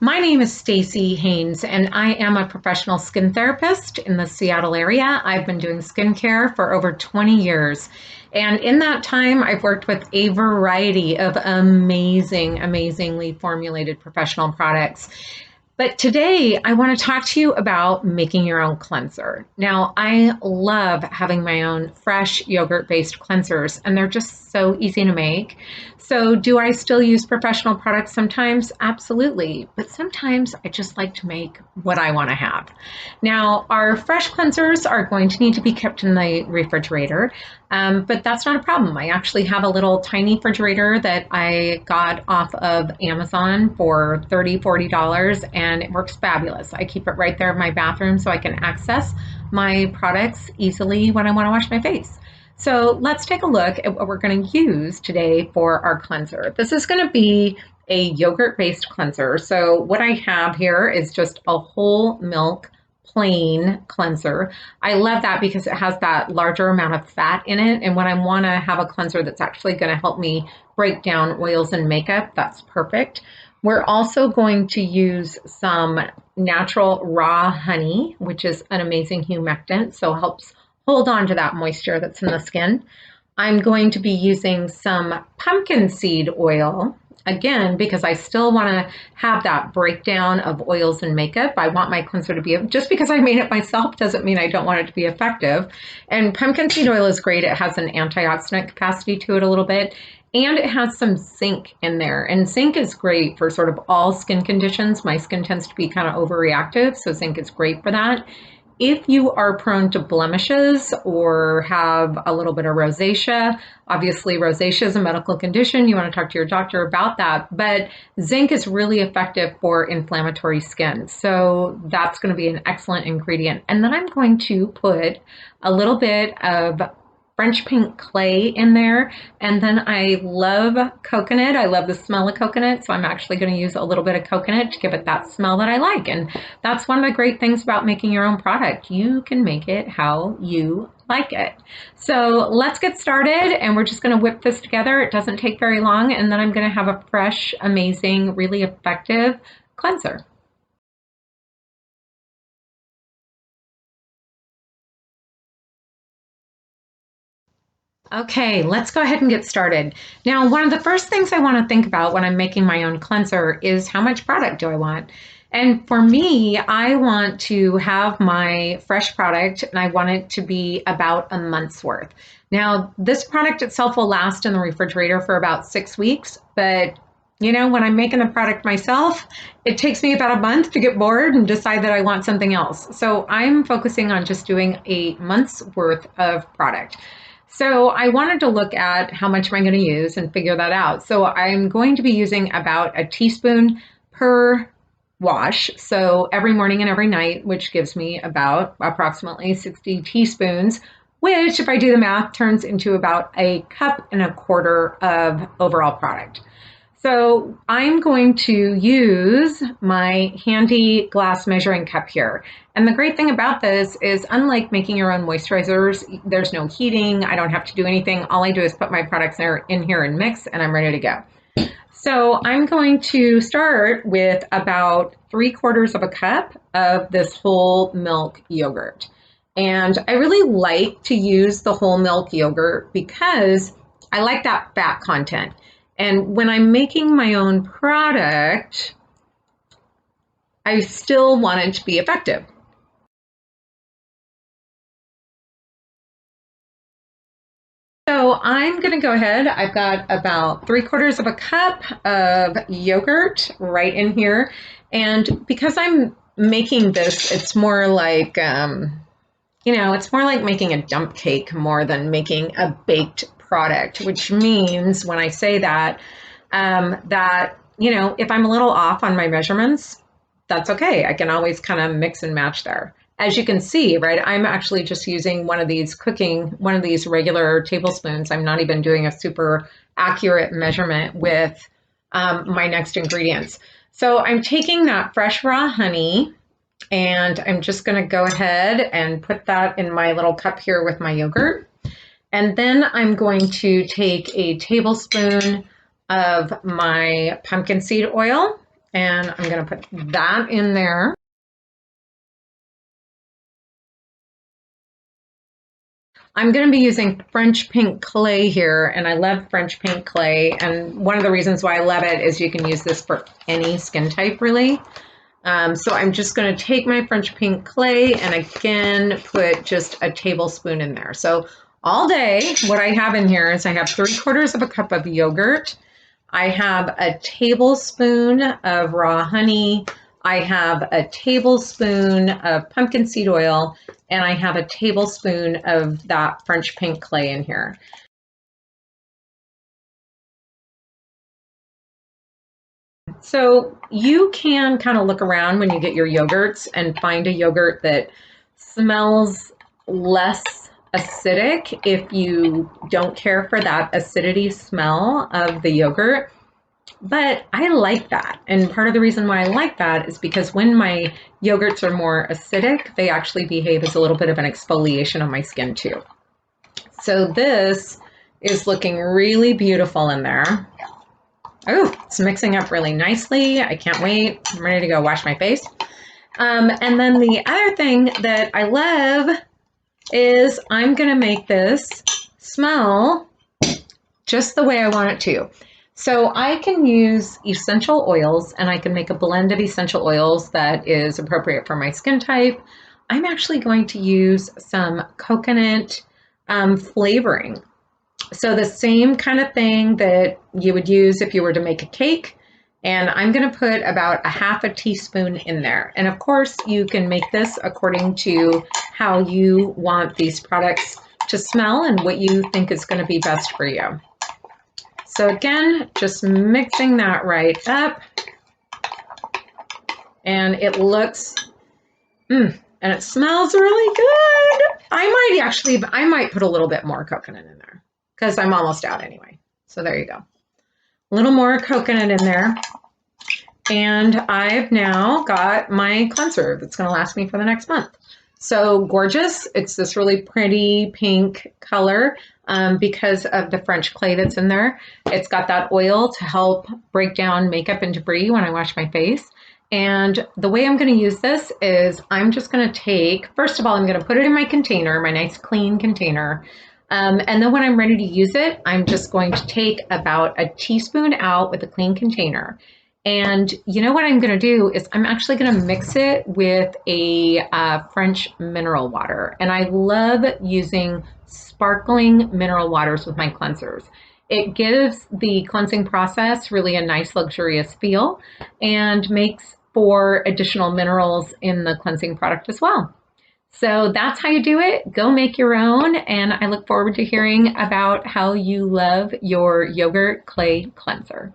My name is Stacy Haynes, and I am a professional skin therapist in the Seattle area. I've been doing skincare for over 20 years. And in that time, I've worked with a variety of amazingly formulated professional products. But today, I want to talk to you about making your own cleanser. Now, I love having my own fresh yogurt based cleansers, and they're just so easy to make. So, do I still use professional products sometimes? Absolutely. But sometimes I just like to make what I want to have. Now, our fresh cleansers are going to need to be kept in the refrigerator, but that's not a problem. I actually have a little tiny refrigerator that I got off of Amazon for $30, $40, and it works fabulous. I keep it right there in my bathroom so I can access my products easily when I want to wash my face. So let's take a look at what we're going to use today for our cleanser. This is going to be a yogurt-based cleanser. So what I have here is just a whole milk plain cleanser. I love that because it has that larger amount of fat in it. And when I want to have a cleanser that's actually going to help me break down oils and makeup, that's perfect. We're also going to use some natural raw honey, which is an amazing humectant, so it helps hold on to that moisture that's in the skin. I'm going to be using some pumpkin seed oil, again, because I still want to have that breakdown of oils and makeup. I want my cleanser to be, just because I made it myself doesn't mean I don't want it to be effective. And pumpkin seed oil is great. It has an antioxidant capacity to it a little bit. And it has some zinc in there. And zinc is great for sort of all skin conditions. My skin tends to be kind of overreactive, so zinc is great for that. If you are prone to blemishes or have a little bit of rosacea, obviously rosacea is a medical condition. You want to talk to your doctor about that. But zinc is really effective for inflammatory skin. So that's going to be an excellent ingredient. And then I'm going to put a little bit of French pink clay in there. And then I love coconut. I love the smell of coconut. So I'm actually going to use a little bit of coconut to give it that smell that I like. And that's one of the great things about making your own product. You can make it how you like it. So let's get started, and we're just going to whip this together. It doesn't take very long. And then I'm going to have a fresh, amazing, really effective cleanser. Okay, let's go ahead and get started. Now, one of the first things I want to think about when I'm making my own cleanser is how much product do I want? And for me, I want to have my fresh product and I want it to be about a month's worth. Now, this product itself will last in the refrigerator for about 6 weeks, but when I'm making the product myself, it takes me about a month to get bored and decide that I want something else. So I'm focusing on just doing a month's worth of product. So I wanted to look at how much am I going to use and figure that out. So I'm going to be using about a teaspoon per wash. So every morning and every night, which gives me about approximately 60 teaspoons, which if I do the math turns into about a cup and a quarter of overall product. So I'm going to use my handy glass measuring cup here. And the great thing about this is, unlike making your own moisturizers, there's no heating. I don't have to do anything. All I do is put my products in here and mix, and I'm ready to go. So I'm going to start with about 3/4 of a cup of this whole milk yogurt. And I really like to use the whole milk yogurt because I like that fat content. And when I'm making my own product, I still want it to be effective. So I'm going to go ahead. I've got about 3/4 of a cup of yogurt right in here. And because I'm making this, it's more like, it's more like making a dump cake more than making a baked product, which means when I say that, if I'm a little off on my measurements, that's okay. I can always kind of mix and match there. As you can see, right, I'm actually just using one of these regular tablespoons. I'm not even doing a super accurate measurement with my next ingredients. So I'm taking that fresh raw honey, and I'm just going to go ahead and put that in my little cup here with my yogurt. And then I'm going to take a tablespoon of my pumpkin seed oil, And I'm going to put that in there. I'm going to be using French pink clay here, and I love French pink clay. And one of the reasons why I love it is you can use this for any skin type, really. So I'm just going to take my French pink clay and again put just a tablespoon in there. So all day, what I have in here is I have 3/4 of a cup of yogurt. I have a tablespoon of raw honey. I have a tablespoon of pumpkin seed oil, and I have a tablespoon of that French pink clay in here. So you can kind of look around when you get your yogurts and find a yogurt that smells less acidic if you don't care for that acidity smell of the yogurt. But I like that. And part of the reason why I like that is because when my yogurts are more acidic, they actually behave as a little bit of an exfoliation on my skin too. So this is looking really beautiful in there. Oh, it's mixing up really nicely. I can't wait. I'm ready to go wash my face. And then the other thing that I love is I'm going to make this smell just the way I want it to. So I can use essential oils and I can make a blend of essential oils that is appropriate for my skin type. I'm actually going to use some coconut flavoring. So the same kind of thing that you would use if you were to make a cake. And I'm going to put about 1/2 teaspoon in there. And of course, you can make this according to how you want these products to smell and what you think is going to be best for you. So again, just mixing that right up. And it looks, and it smells really good. I might put a little bit more coconut in there because I'm almost out anyway. So there you go. A little more coconut in there. And I've now got my cleanser that's going to last me for the next month. So gorgeous. It's this really pretty pink color because of the French clay that's in there. It's got that oil to help break down makeup and debris when I wash my face. And the way I'm going to use this is I'm just going to take, first of all, I'm going to put it in my container, my nice clean container. And then when I'm ready to use it, I'm just going to take about a teaspoon out with a clean container. And you know what I'm going to do is I'm actually going to mix it with a French mineral water. And I love using sparkling mineral waters with my cleansers. It gives the cleansing process really a nice luxurious feel and makes for additional minerals in the cleansing product as well. So that's how you do it. Go make your own. And I look forward to hearing about how you love your yogurt clay cleanser.